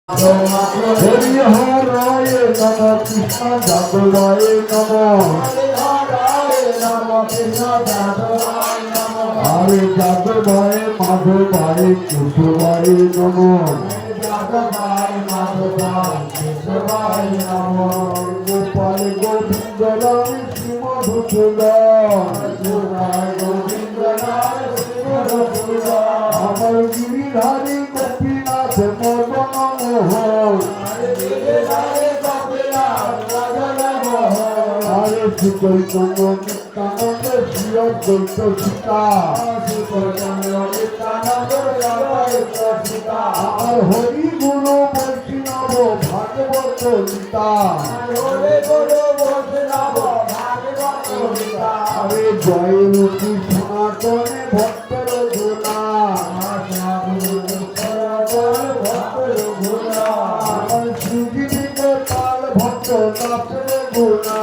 হরি হরায় নম কৃষ্ণ যাদবায় নম হরে যাদবায় মাধবায় কেশবায় নম গোপাল গোবিন্দ রাম আমার গিরিধারী গোপীনাথ মদন মোহন হরে শ্রী চৈতন্য নিত্যানন্দ শ্রী অদ্বৈত সীতা আমার হরি গুরু বৈষ্ণব ভাগবত গীতা আরে জয় রূপী সনাতনে ভক্তের গুণা আমার শ্রীজীবিকে পাল ভক্ত নাথের গুণা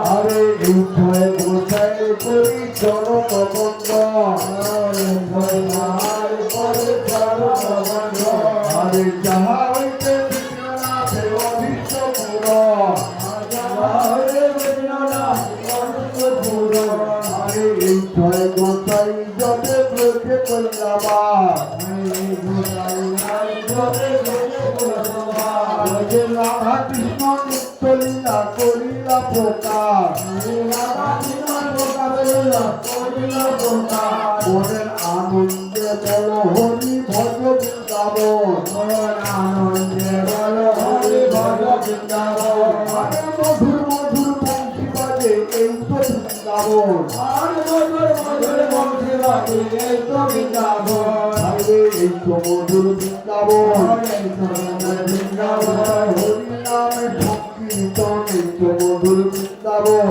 আরে এই জয় গোসাই করি চরণ বন্দন আরে যাহা হইতে বিশ্বনাথের অভীষ্ট পূরণ আরে এই জয় গোসাই জলে ব্রজে কল্যাবা রাধা কৃষ্ণ নিত্য লীলা করিলা প্রকাশ মনের আনন্দে বল হরি ভজ বৃন্দাবন মধুর মধুর বংশী বাজে এই তো বৃন্দাবন এই তো মধুর বৃন্দাবন হরি নামে সংকীর্তন এই তো মধুর বৃন্দাবন।